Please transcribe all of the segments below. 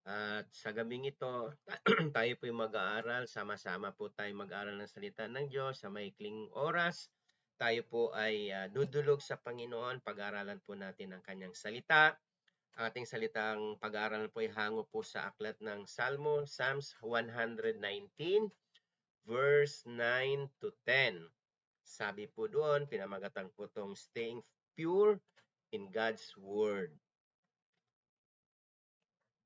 At sa gabing ito, tayo po'y mag-aaral, sama-sama po tayo mag-aaral ng salita ng Diyos sa maikling oras. Tayo po ay dudulog sa Panginoon, pag-aaralan po natin ang kanyang salita. Ang ating salitang pag-aaralan po ay hango po sa aklat ng Salmo, Psalms 119, verse 9 to 10. Sabi po doon, pinamagatan po itong staying pure in God's Word.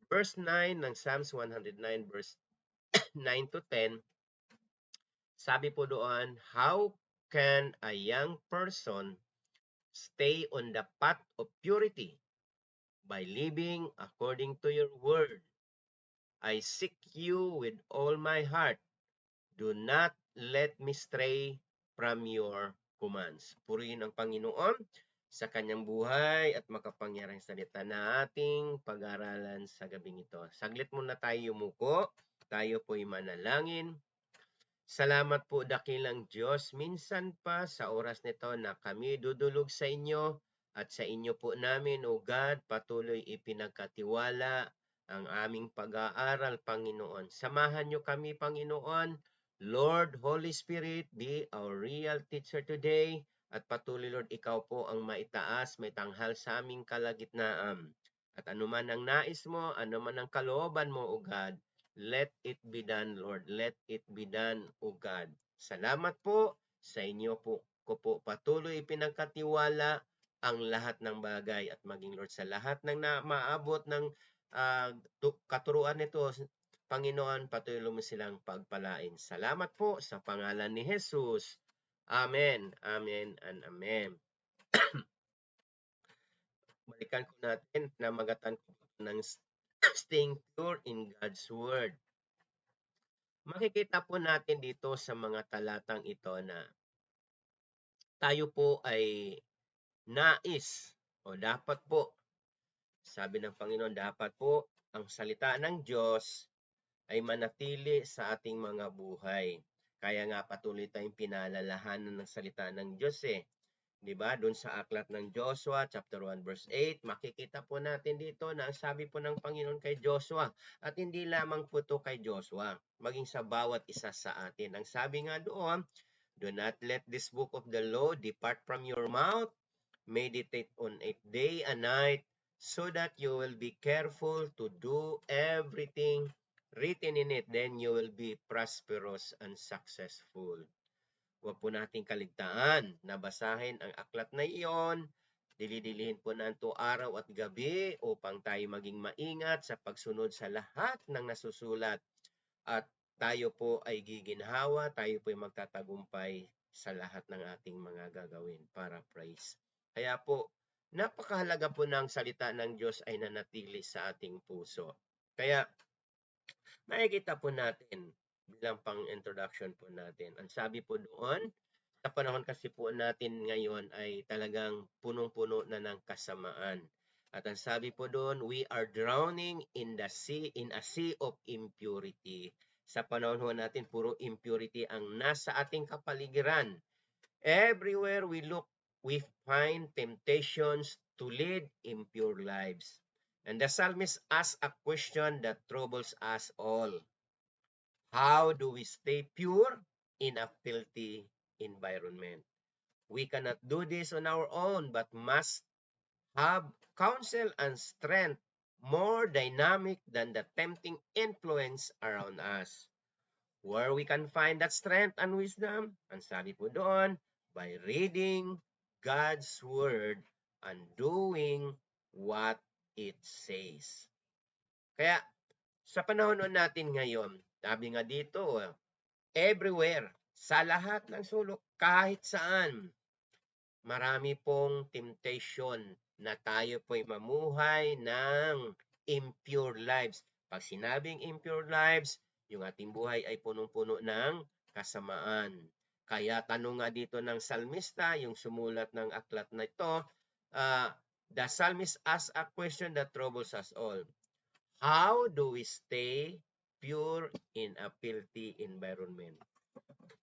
Verse 9 ng Psalms 109, verse 9 to 10, sabi po doon, how can a young person stay on the path of purity? By living according to your word. I seek you with all my heart. Do not let me stray from your commands. Purihin ang Panginoon sa kanyang buhay at makapangyarang salita na ating pag-aralan sa gabing ito. Saglit muna tayo yumuko. Tayo po'y manalangin. Salamat po dakilang Diyos. Minsan pa sa oras nito na kami dudulog sa inyo at sa inyo po namin, O God, patuloy ipinagkatiwala ang aming pag-aaral, Panginoon. Samahan niyo kami, Panginoon. Lord, Holy Spirit, be our real teacher today. At patuloy, Lord, ikaw po ang maitaas, may tanghal sa aming kalagitnaan. At anuman ang nais mo, anuman ang kalooban mo, O God, let it be done, Lord. Let it be done, O God. Salamat po sa inyo po ko po patuloy pinagkatiwala ang lahat ng bagay at maging Lord sa lahat ng maabot ng katuruan nito, Panginoon, patuloy mo silang pagpalain. Salamat po sa pangalan ni Jesus. Amen, amen, and amen. Balikan ko natin na magatan ko ng staying pure in God's Word. Makikita po natin dito sa mga talatang ito na tayo po ay nais o dapat po, sabi ng Panginoon, dapat po ang salita ng Diyos ay manatili sa ating mga buhay. Kaya nga patuloy tayong pinalalahanan ng salita ng Diyos eh. 'Di ba? Doon sa aklat ng Joshua chapter 1 verse 8, makikita po natin dito na ang sabi po ng Panginoon kay Joshua, at hindi lamang po ito kay Joshua, maging sa bawat isa sa atin. Ang sabi nga doon, do not let this book of the law depart from your mouth. Meditate on it day and night, so that you will be careful to do everything written in it. Then you will be prosperous and successful. Huwag po nating kaligtaan na basahin ang aklat na iyon. Dilidilihin po natin araw at gabi upang tayo maging maingat sa pagsunod sa lahat ng nasusulat. At tayo po ay giginhawa, tayo po ay magtatagumpay sa lahat ng ating mga gagawin para praise. Kaya po, napakahalaga po ng salita ng Diyos ay nanatili sa ating puso. Kaya, makikita po natin bilang pang-introduction po natin. Ang sabi po doon, sa panahon kasi po natin ngayon ay talagang punong-puno na ng kasamaan. At ang sabi po doon, we are drowning in a sea of impurity. Sa panahon ho natin, puro impurity ang nasa ating kapaligiran. Everywhere we look, we find temptations to lead impure lives. And the psalmist asks a question that troubles us all. How do we stay pure in a filthy environment? We cannot do this on our own, but must have counsel and strength more dynamic than the tempting influence around us. Where we can find that strength and wisdom, ang sabi po doon, by reading God's Word and doing what it says. Kaya, sa panahon natin ngayon, sabi nga dito, everywhere, sa lahat ng sulok, kahit saan, marami pong temptation na tayo po'y mamuhay ng impure lives. Pag sinabing impure lives, yung ating buhay ay punong-puno ng kasamaan. Kaya tanong nga dito ng salmista, yung sumulat ng aklat na ito, the psalmist asks a question that troubles us all. How do we stay pure in a filthy environment?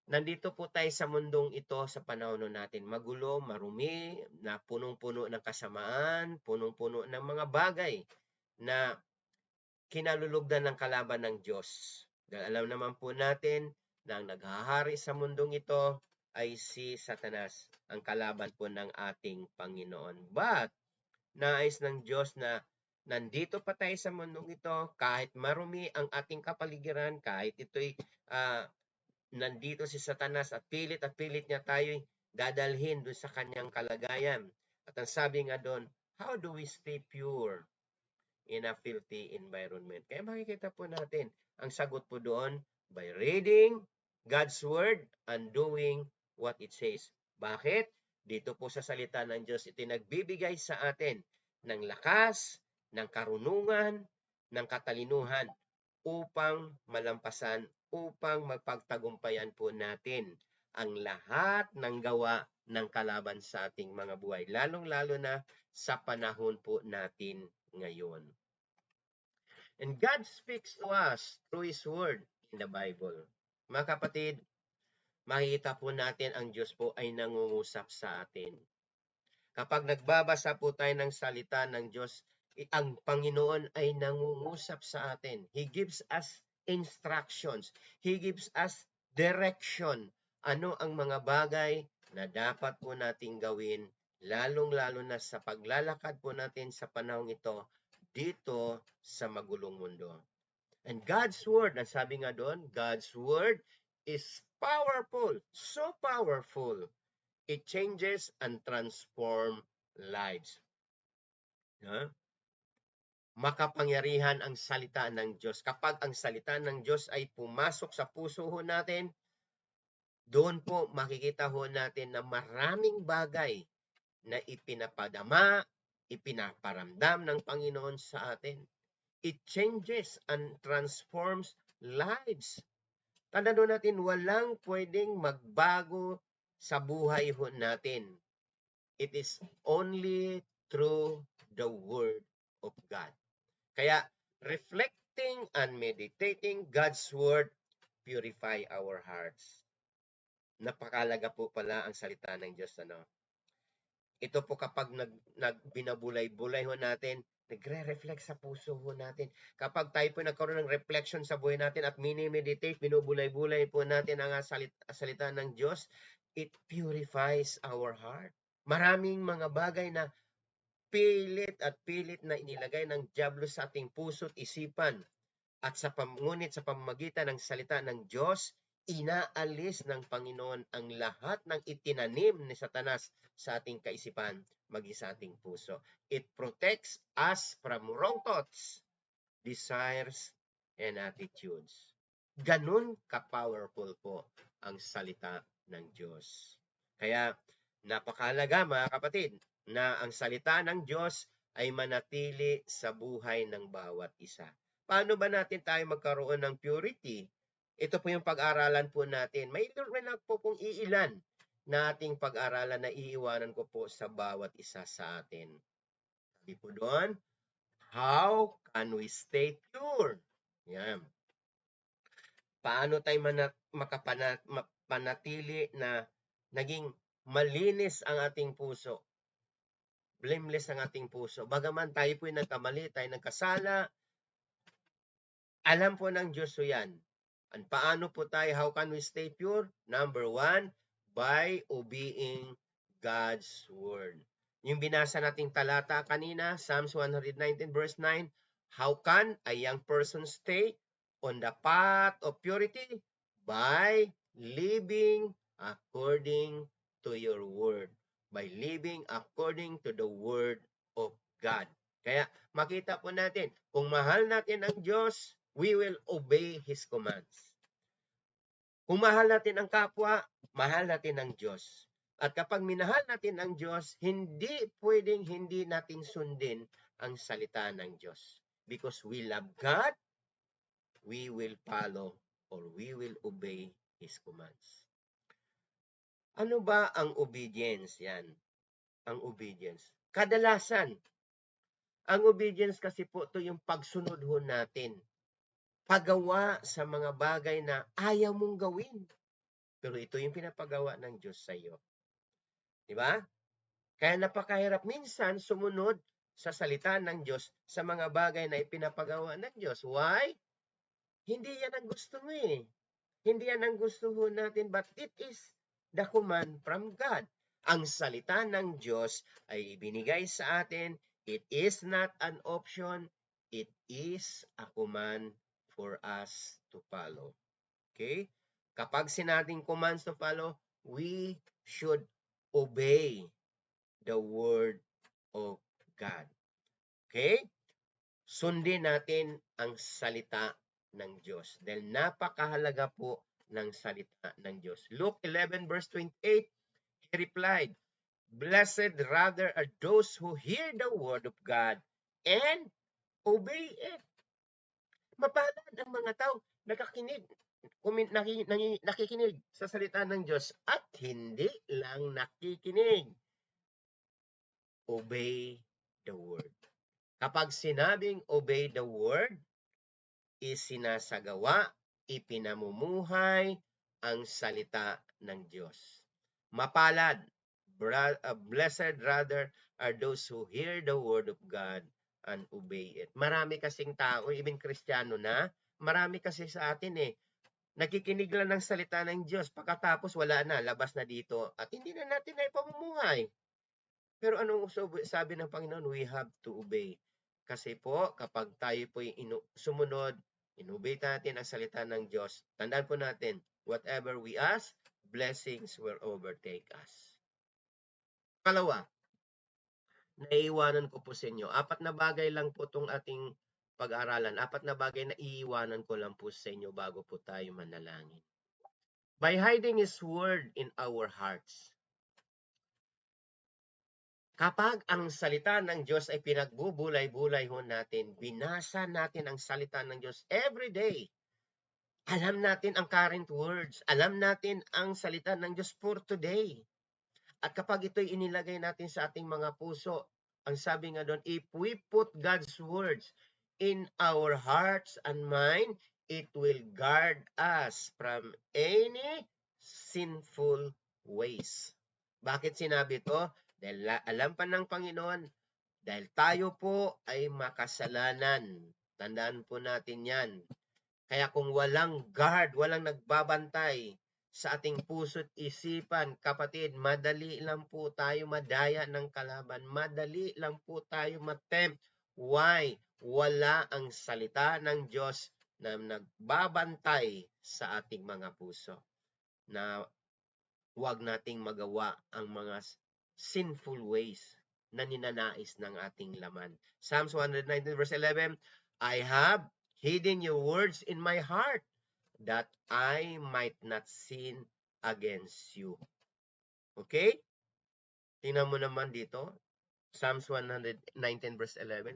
Nandito po tayo sa mundong ito sa panahon natin. Magulo, marumi, na punong-puno ng kasamaan, punong-puno ng mga bagay na kinalulugdan ng kalaban ng Diyos. Dahil alam naman po natin na ang naghahari sa mundong ito ay si Satanas, ang kalaban po ng ating Panginoon. But, nais ng Diyos na nandito pa tayo sa mundong ito, kahit marumi ang ating kapaligiran, kahit ito'y nandito si Satanas at pilit niya tayo'y dadalhin doon sa kanyang kalagayan. At ang sabi nga doon, how do we stay pure in a filthy environment? Kaya makikita po natin, ang sagot po doon, by reading God's Word and doing what it says. Bakit? Dito po sa salita ng Diyos, ito nagbibigay sa atin ng lakas, ng karunungan, ng katalinuhan upang malampasan, upang magpagtagumpayan po natin ang lahat ng gawa ng kalaban sa ating mga buhay, lalong-lalo na sa panahon po natin ngayon. And God speaks to us through His Word in the Bible. Mga kapatid, makikita po natin ang Diyos po ay nangungusap sa atin. Kapag nagbabasa po tayo ng salita ng Diyos, ang Panginoon ay nangungusap sa atin. He gives us instructions. He gives us direction. Ano ang mga bagay na dapat po nating gawin, lalong-lalo na sa paglalakad po natin sa panahong ito, dito sa magulong mundo. And God's Word, ang sabi nga doon, God's Word is powerful, so powerful. It changes and transforms lives. Huh? Makapangyarihan ang salita ng Diyos. Kapag ang salita ng Diyos ay pumasok sa puso ho natin, doon po makikita ho natin na maraming bagay na ipinapadama, ipinaparamdam ng Panginoon sa atin. It changes and transforms lives. Tandaan natin, walang pwedeng magbago sa buhay ho natin. It is only through the Word of God. Kaya, reflecting and meditating God's Word purify our hearts. Napakalaga po pala ang salita ng Diyos. Ito po kapag binabulay-bulay ho natin, nagre-reflect sa puso ho natin. Kapag tayo po nagkaroon ng reflection sa buhay natin at mini-meditate, binubulay-bulay po natin ang salita ng Diyos, it purifies our heart. Maraming mga bagay na pilit na inilagay ng diablo sa ating puso at isipan. At ngunit sa pamamagitan ng salita ng Diyos, inaalis ng Panginoon ang lahat ng itinanim ni Satanas sa ating kaisipan, maging sa ating puso. It protects us from wrong thoughts, desires, and attitudes. Ganun ka-powerful po ang salita ng Diyos. Kaya, napakahalaga mga kapatid, na ang salita ng Diyos ay manatili sa buhay ng bawat isa. Paano ba natin tayo magkaroon ng purity? Ito po yung pag-aralan po natin. May lang po pong iilan na ating pag-aralan na iiwanan ko po sa bawat isa sa atin. Sabi po doon, how can we stay pure? Yan. Paano tayo makapanatili na naging malinis ang ating puso? Blameless ang ating puso. Bagaman tayo po'y nagkamali, tayo nagkasala, alam po ng Diyos yan. And paano po tayo, how can we stay pure? Number 1, by obeying God's Word. Yung binasa nating talata kanina, Psalms 119 verse 9, how can a young person stay on the path of purity? By living according to your Word. By living according to the Word of God. Kaya makita po natin, kung mahal natin ang Diyos, we will obey His commands. Kung mahal natin ang kapwa, mahal natin ang Diyos. At kapag minahal natin ang Diyos, hindi pwedeng hindi natin sundin ang salita ng Diyos. Because we love God, we will follow or we will obey His commands. Ano ba ang obedience? Yan. Ang obedience. Kadalasan, ang obedience kasi po ito yung pagsunod ho natin. Pagawa sa mga bagay na ayaw mong gawin. Pero ito yung pinapagawa ng Diyos sa iyo. Diba? Kaya napakahirap minsan sumunod sa salita ng Diyos sa mga bagay na ipinapagawa ng Diyos. Why? Hindi yan ang gusto mo eh. Hindi yan ang gusto natin, but it is the command from God. Ang salita ng Diyos ay binigay sa atin. It is not an option. It is a command for us to follow. Okay? Kapag sinabing commands to follow, we should obey the word of God. Okay? Sundin natin ang salita ng Diyos. Dahil napakahalaga po ng salita ng Diyos. Luke 11 verse 28, he replied, "Blessed rather are those who hear the word of God and obey it." Mapalad ang mga tao nakikinig sa salita ng Diyos at hindi lang nakikinig. Obey the word. Kapag sinabing obey the word, isinasagawa, ipinamumuhay ang salita ng Diyos. Mapalad, blessed rather are those who hear the word of God and obey it. Marami kasing tao, even Kristiyano na, marami kasi sa atin nakikinig lang ng salita ng Diyos, pagkatapos wala na, labas na dito, at hindi na natin na ipamumuhay. Pero anong sabi ng Panginoon? We have to obey. Kasi po, kapag tayo po sumunod, inobey natin ang salita ng Diyos, tandaan po natin, whatever we ask, blessings will overtake us. Pangalawa, naiiwanan ko po sa inyo. 4 na bagay lang po itong ating pag-aaralan. 4 na bagay na iiwanan ko lang po sa inyo bago po tayo manalangin. By hiding His word in our hearts. Kapag ang salita ng Diyos ay pinagbubulay-bulay ho natin, binasa natin ang salita ng Diyos every day. Alam natin ang current words. Alam natin ang salita ng Diyos for today. At kapag ito'y inilagay natin sa ating mga puso, ang sabi nga doon, if we put God's words in our hearts and mind, it will guard us from any sinful ways. Bakit sinabi ito? Dahil alam pa ng Panginoon, dahil tayo po ay makasalanan. Tandaan po natin yan. Kaya kung walang guard, walang nagbabantay sa ating puso't isipan, kapatid, madali lang po tayo madaya ng kalaban. Madali lang po tayo matempt. Why? Wala ang salita ng Diyos na nagbabantay sa ating mga puso. Na huwag nating magawa ang mga sinful ways na ninanais ng ating laman. Psalms 119 verse 11, I have hidden your words in my heart that I might not sin against you. Okay? Tingnan mo naman dito, Psalms 119 verse 11.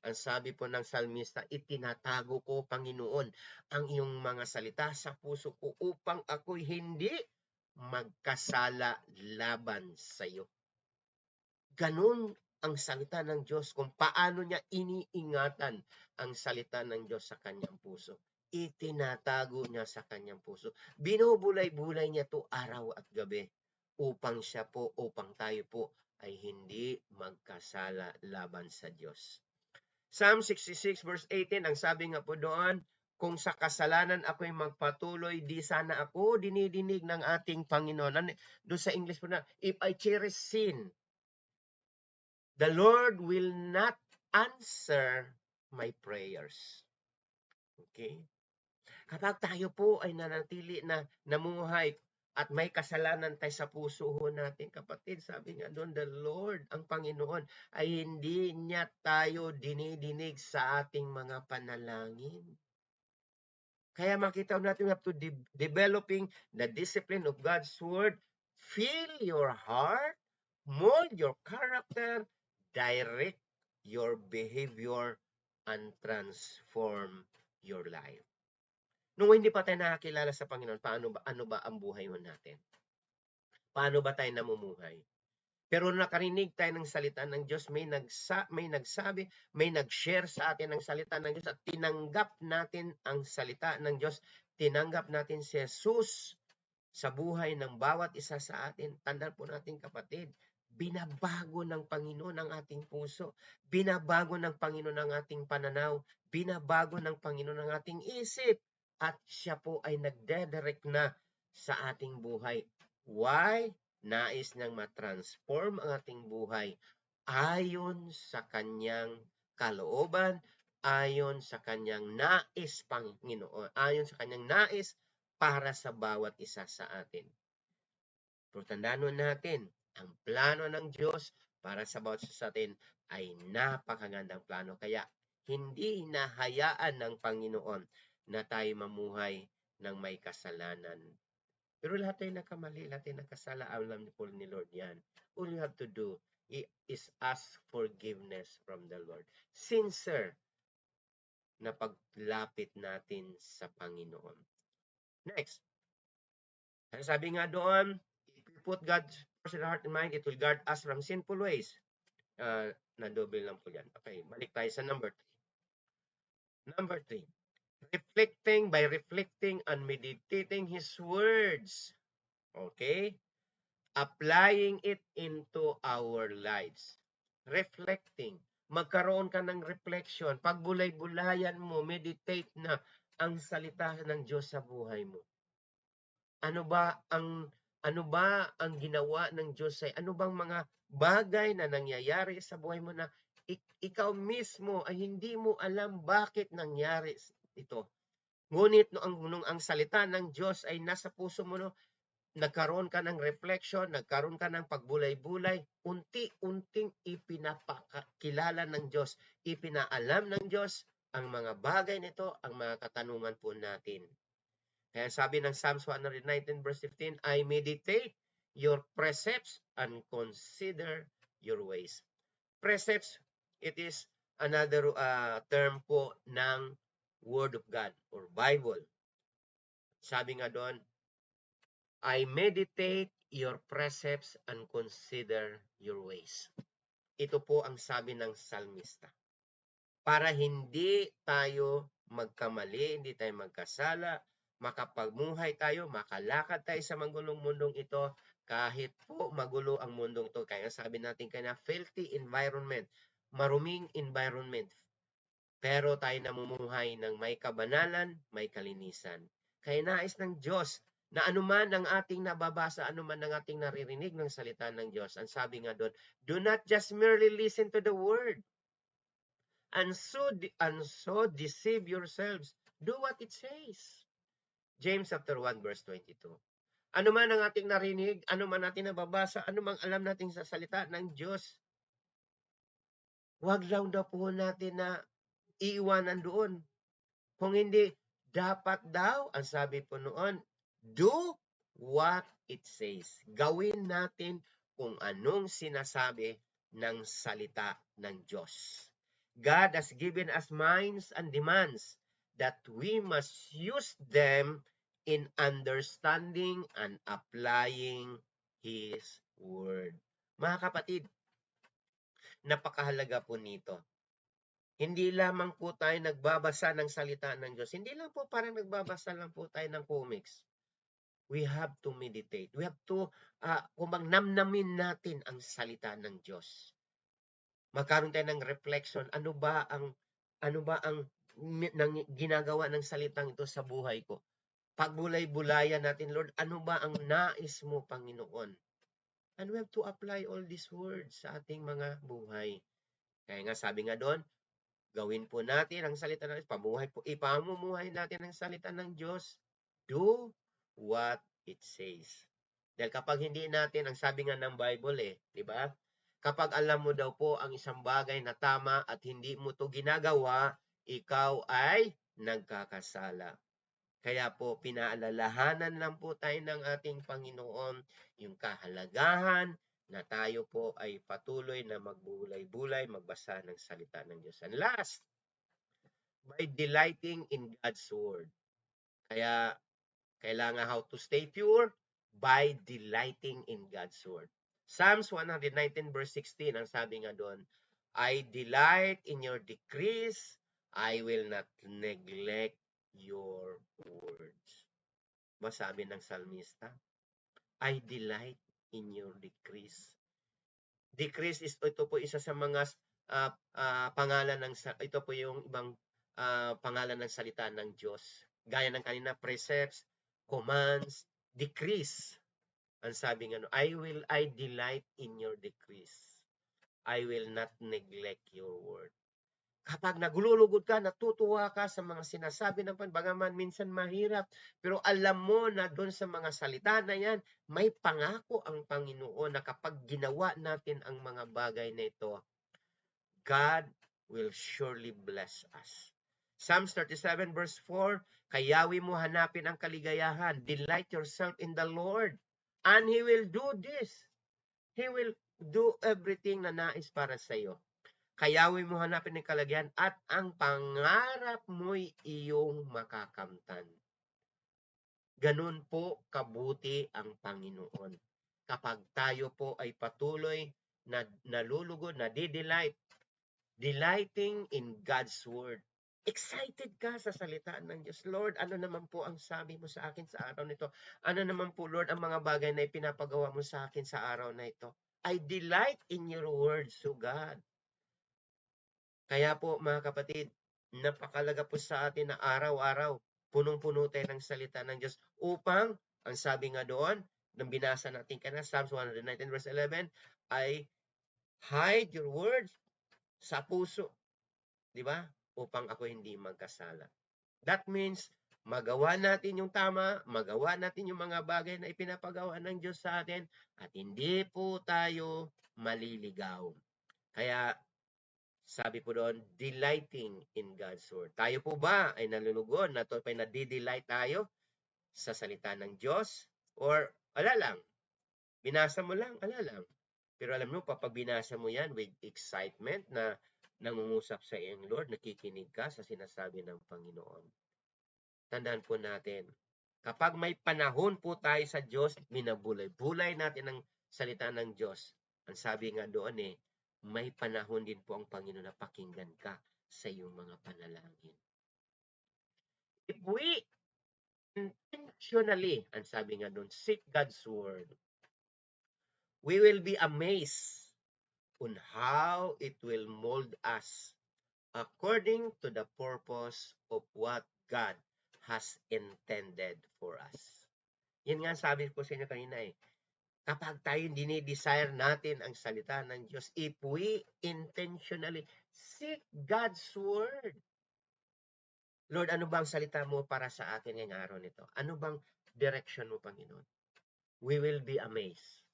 Ang sabi po ng salmista, itinatago ko, Panginoon, ang iyong mga salita sa puso ko upang ako'y hindi magkasala laban sa iyo. Ganun ang salita ng Diyos, kung paano niya iniingatan ang salita ng Diyos sa kanyang puso. Itinatago niya sa kanyang puso. Binubulay-bulay niya to araw at gabi upang tayo po ay hindi magkasala laban sa Diyos. Psalm 66 verse 18, ang sabi nga po doon, kung sa kasalanan ako'y magpatuloy, di sana ako dinidinig ng ating Panginoon. Doon sa English po na, if I cherish sin, the Lord will not answer my prayers. Okay? Kapag tayo po ay nanatili na namuhay at may kasalanan tayo sa puso natin, kapatid, sabi nga doon, the Lord, ang Panginoon, ay hindi niya tayo dinidinig sa ating mga panalangin. Kaya makita natin, we have to developing the discipline of God's Word, fill your heart, mold your character, direct your behavior, and transform your life. Nung hindi pa tayo nakakilala sa Panginoon, ano ba ang buhay natin? Paano ba tayo namumuhay? Pero nakarinig tayo ng salita ng Diyos, may nagsabi, may nag-share sa atin ng salita ng Diyos at tinanggap natin ang salita ng Diyos, tinanggap natin si Jesus sa buhay ng bawat isa sa atin. Tandaan po natin, kapatid, binabago ng Panginoon ang ating puso, binabago ng Panginoon ang ating pananaw, binabago ng Panginoon ang ating isip, at siya po ay nagdedirect na sa ating buhay. Why? Nais niyang matransform ang ating buhay ayon sa kanyang kalooban, ayon sa kanyang nais, Panginoon, ayon sa kanyang nais para sa bawat isa sa atin. Pero tandaan natin, ang plano ng Diyos para sa bawat isa sa atin ay napakagandang plano. Kaya hindi hinahayaan ng Panginoon na tayo mamuhay ng may kasalanan. Pero lahat tayo nagkamali, lahat tayo nagkasala. Alam po ni Lord yan. All you have to do is ask forgiveness from the Lord. Sincere na paglapit natin sa Panginoon. Next, sabi nga doon, if we put God first in our heart and mind, it will guard us from sinful ways. Na-double lang po yan. Okay, balik tayo sa number 3. Number 3, by reflecting and meditating His words. Okay? Applying it into our lives. Reflecting. Magkaroon ka ng reflection. Pagbulay-bulayan mo, meditate na ang salita ng Diyos sa buhay mo. Ano ba ang ginawa ng Diyos ay ano bang mga bagay na nangyayari sa buhay mo na ikaw mismo ay hindi mo alam bakit nangyari ito. Ngunit nung ang salita ng Diyos ay nasa puso mo, nagkaroon ka ng reflection, nagkaroon ka ng pagbulay-bulay, unti-unting ipinapakilala ng Diyos, ipinaalam ng Diyos ang mga bagay nito, ang mga katanungan po natin. Kaya sabi ng Psalms 119 verse 15, I meditate your precepts and consider your ways. Precepts, it is another term po ng Word of God or Bible. Sabi nga doon, I meditate your precepts and consider your ways. Ito po ang sabi ng salmista. Para hindi tayo magkamali, hindi tayo magkasala, makapagmuhay tayo, makalakad tayo sa magulong mundong ito, kahit po magulo ang mundong ito. Kaya sabi natin kaya filthy environment, maruming environment. Pero tayo namumuhay ng may kabanalan, may kalinisan. Kaya nais ng Diyos na anuman ang ating nababasa, anuman ang ating naririnig ng salita ng Diyos, ang sabi nga doon, do not just merely listen to the word and so deceive yourselves. Do what it says. James chapter 1 verse 22. Ano man ang ating narinig, ano man natin nababasa, ano man alam natin sa salita ng Diyos, wag lang daw po natin na iiwanan doon. Kung hindi, dapat daw, ang sabi po noon, do what it says. Gawin natin kung anong sinasabi ng salita ng Diyos. God has given us minds and demands that we must use them in understanding and applying His Word. Mga kapatid, napakahalaga po nito. Hindi lamang po tayo nagbabasa ng salita ng Diyos. Hindi lang po parang nagbabasa lang po tayo ng comics. We have to meditate. We have to, namnamin natin ang salita ng Diyos. Magkaroon tayo ng reflection. Ano ba ang ginagawa ng salitang ito sa buhay ko? Pagbulay-bulayan natin, Lord, ano ba ang nais mo, Panginoon? And we have to apply all these words sa ating mga buhay. Kaya nga sabi nga doon, gawin po natin ang salita ng Diyos. Ipamumuhay natin ang salita ng Diyos. Do what it says. Dahil kapag hindi natin, ang sabi nga ng Bible di ba? Kapag alam mo daw po ang isang bagay na tama at hindi mo to ginagawa, ikaw ay nagkakasala. Kaya po, pinaalalahanan lang po tayo ng ating Panginoon yung kahalagahan na tayo po ay patuloy na magbulay-bulay, magbasa ng salita ng Diyos. And last, by delighting in God's Word. Kaya, kailangan how to stay pure? By delighting in God's Word. Psalms 119 verse 16, ang sabi nga doon, I delight in your decrees, I will not neglect your words. Masabi ng salmista, I delight in your decrees. Decrease is ito po isa sa mga pangalan ng ito po yung ibang pangalan ng salita ng Diyos. Gaya ng kanina, precepts, commands, decrease. Ang sabi nga, I delight in your decrease. I will not neglect your word. Kapag naglulugod ka, natutuwa ka sa mga sinasabi ng bagaman minsan mahirap, pero alam mo na doon sa mga salita na yan, may pangako ang Panginoon na kapag ginawa natin ang mga bagay na ito, God will surely bless us. Psalms 37 verse 4, kayawi mo hanapin ang kaligayahan, delight yourself in the Lord, and He will do this. He will do everything na nais para sa iyo. Kayawin mo hanapin ng kalagayan at ang pangarap mo'y iyong makakamtan. Ganun po kabuti ang Panginoon. Kapag tayo po ay patuloy na nalulugod, na delighting in God's Word. Excited ka sa salita ng Diyos. Lord, ano naman po ang sabi mo sa akin sa araw nito? Ano naman po, Lord, ang mga bagay na ipinapagawa mo sa akin sa araw na ito? I delight in your words, O God. Kaya po mga kapatid, napakalaga po sa atin na araw-araw, punong-puno tayo ng salita ng Diyos upang, ang sabi nga doon, nang binasa natin kanina, Psalms 119 verse 11, ay hide your words sa puso. Di ba? Upang ako hindi magkasala. That means, magawa natin yung tama, magawa natin yung mga bagay na ipinapagawa ng Diyos sa atin, at hindi po tayo maliligaw. Kaya, sabi po doon, delighting in God's Word. Tayo po ba ay nalulugod na ito pa nadidelight tayo sa salita ng Diyos? Or ala lang, binasa mo lang, ala lang. Pero alam mo, kapag binasa mo yan with excitement na nangungusap sa iyong Lord, nakikinig ka sa sinasabi ng Panginoon. Tandaan po natin, kapag may panahon po tayo sa Diyos, minabulay-bulay natin ang salita ng Diyos. Ang sabi nga doon may panahon din po ang Panginoon na pakinggan ka sa iyong mga panalangin. If we intentionally, ang sabi nga doon, seek God's Word, we will be amazed on how it will mold us according to the purpose of what God has intended for us. Yan nga sabi ko sa inyo kanina kapag tayo dinidesire natin ang salita ng Diyos, if we intentionally seek God's Word. Lord, ano bang salita mo para sa akin ngayong araw nito? Ano bang direction mo, Panginoon? We will be amazed.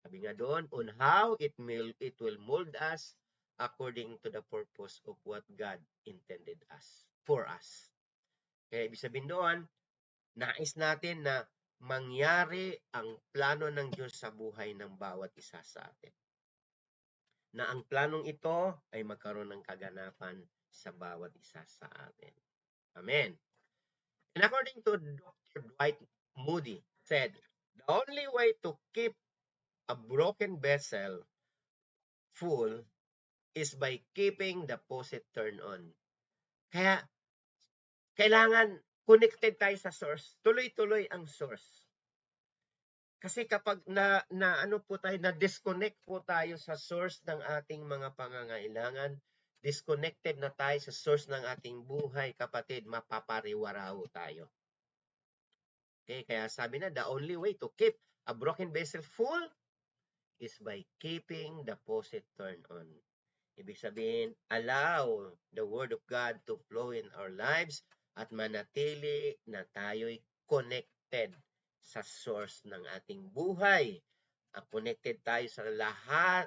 Sabi nga doon, on how it will mold us according to the purpose of what God intended us for us. Kaya ibig sabihin doon, nais natin na mangyari ang plano ng Diyos sa buhay ng bawat isa sa atin. Na ang planong ito ay magkaroon ng kaganapan sa bawat isa sa atin. Amen. And according to Dr. Dwight Moody said, the only way to keep a broken vessel full is by keeping the faucet turned on. Kaya, kailangan connected tayo sa source. Tuloy-tuloy ang source. Kasi kapag na-disconnect po tayo sa source ng ating mga pangangailangan, disconnected na tayo sa source ng ating buhay, kapatid, mapapariwaraw tayo. Okay, kaya sabi na, the only way to keep a broken vessel full is by keeping the faucet turned on. Ibig sabihin, allow the Word of God to flow in our lives at manatili na tayo'y connected sa source ng ating buhay. Connected tayo sa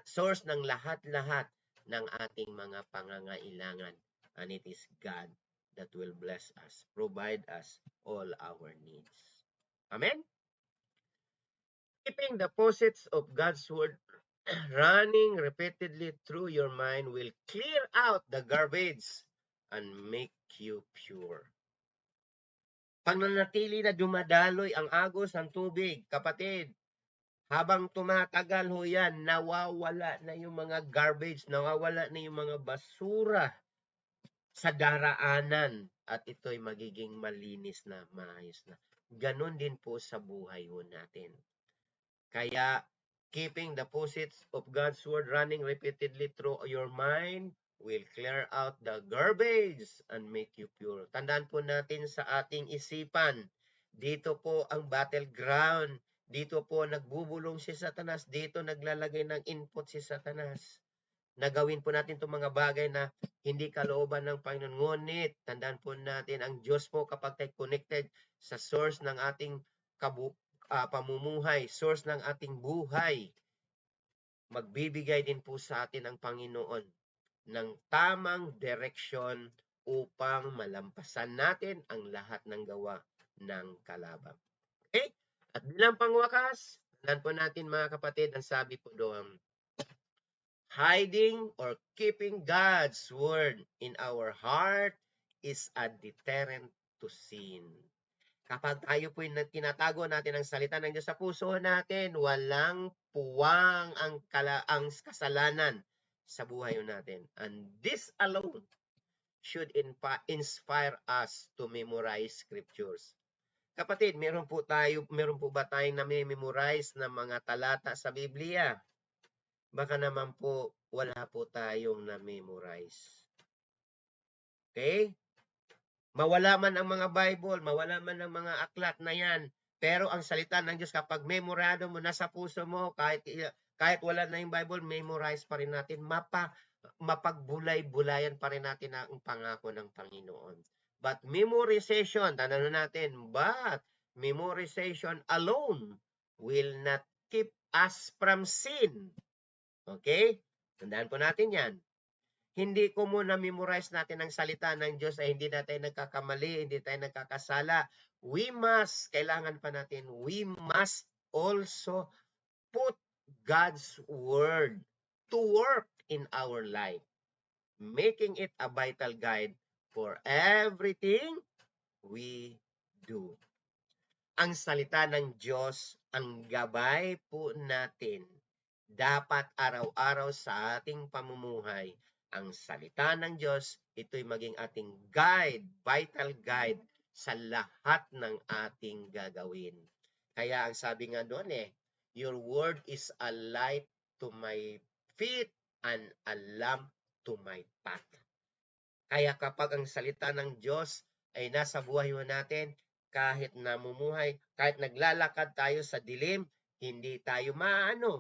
source ng lahat-lahat ng ating mga pangangailangan. And it is God that will bless us, provide us all our needs. Amen? Keeping the faucets of God's Word running repeatedly through your mind will clear out the garbage and make you pure. Pananatili na dumadaloy ang agos ng tubig, kapatid, habang tumatagal ho yan, nawawala na yung mga garbage, nawawala na yung mga basura sa daraanan at ito'y magiging malinis na, maayos na. Ganon din po sa buhay ho natin. Kaya, keeping the precepts of God's word running repeatedly through your mind will clear out the garbage and make you pure. Tandaan po natin sa ating isipan, dito po ang battleground. Dito po nagbubulong si Satanas. Dito naglalagay ng input si Satanas. Nagawin po natin itong mga bagay na hindi kalooban ng Panginoon. Ngunit, tandaan po natin, ang Diyos po kapag tayo connected sa source ng ating pamumuhay, source ng ating buhay, magbibigay din po sa atin ang Panginoon ng tamang direksyon upang malampasan natin ang lahat ng gawa ng kalaban. Okay? At bilang pangwakas, tandaan po natin mga kapatid, ang sabi po doon, hiding or keeping God's word in our heart is a deterrent to sin. Kapag tayo po tinatago natin ang salita ng Diyos sa puso natin, walang puwang ang kasalanan sa buhay natin. And this alone should inspire us to memorize scriptures. Kapatid, meron po ba tayong na-memorize na mga talata sa Biblia? Baka naman po wala po tayong na-memorize. Okay? Mawala man ang mga Bible, mawala man ang mga aklat na yan, pero ang salita ng Diyos kapag memorado mo na sa puso mo, kahit wala na yung Bible, memorize pa rin natin, mapagbulay-bulayan pa rin natin ang pangako ng Panginoon. But memorization, tandaan natin, but memorization alone will not keep us from sin. Okay? Tandaan po natin yan. Hindi ko muna memorize natin ang salita ng Diyos ay hindi na tayo nagkakamali, hindi tayo nagkakasala. Kailangan pa natin, we must also put God's word to work in our life, making it a vital guide for everything we do. Ang salita ng Diyos, ang gabay po natin, dapat araw-araw sa ating pamumuhay. Ang salita ng Diyos, ito'y maging ating guide, vital guide sa lahat ng ating gagawin. Kaya ang sabi nga doon your word is a light to my feet and a lamp to my path. Kaya kapag ang salita ng Diyos ay nasa buhay natin, kahit namumuhay, kahit naglalakad tayo sa dilim, hindi tayo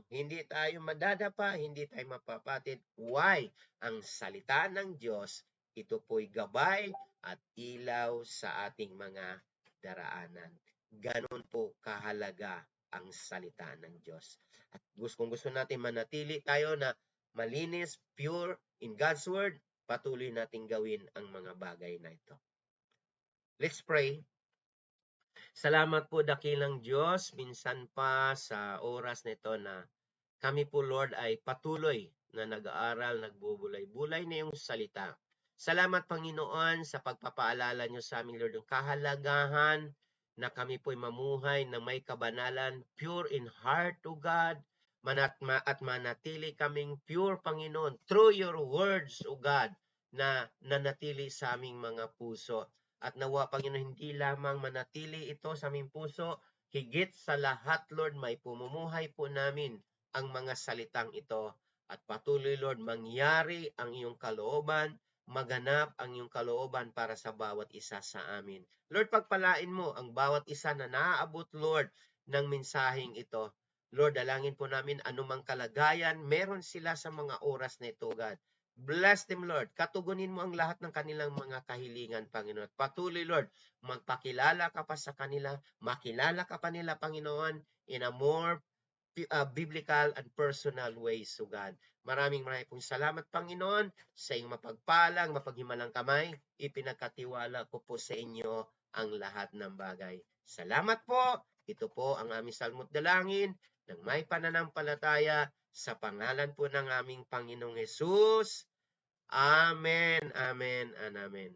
hindi tayo madadapa, hindi tayo mapapatid. Why? Ang salita ng Diyos, ito po'y gabay at ilaw sa ating mga daraanan. Ganon po kahalaga ang salita ng Diyos. At kung gusto natin manatili tayo na malinis, pure in God's Word, patuloy nating gawin ang mga bagay na ito. Let's pray. Salamat po dakilang Diyos, minsan pa sa oras nito na kami po Lord ay patuloy na nag-aaral, nagbubulay-bulay na yung salita. Salamat Panginoon sa pagpapaalala niyo sa aming Lord, yung kahalagahan na kami po'y mamuhay na may kabanalan, pure in heart to God, at manatili kaming pure Panginoon through your words, O God, na nanatili sa aming mga puso. At nawa, Panginoon, hindi lamang manatili ito sa aming puso, higit sa lahat, Lord, may pumumuhay po namin ang mga salitang ito. At patuloy, Lord, mangyari ang iyong kalooban, maganap ang iyong kalooban para sa bawat isa sa amin. Lord, pagpalain mo ang bawat isa na naaabot, Lord, ng mensaheng ito. Lord, dalangin po namin anumang kalagayan, meron sila sa mga oras na ito, God. Bless them, Lord. Katugunin mo ang lahat ng kanilang mga kahilingan, Panginoon. Patuloy, Lord, magpakilala ka pa sa kanila, makilala ka pa nila, Panginoon, in a more biblical and personal ways, so God. Maraming pong salamat, Panginoon, sa iyong mapagpalang, mapaghimalang kamay. Ipinagkatiwala ko po sa inyo ang lahat ng bagay. Salamat po. Ito po ang aming salmo't dalangin ng may pananampalataya sa pangalan po ng aming Panginoong Hesus. Amen, amen, and amen.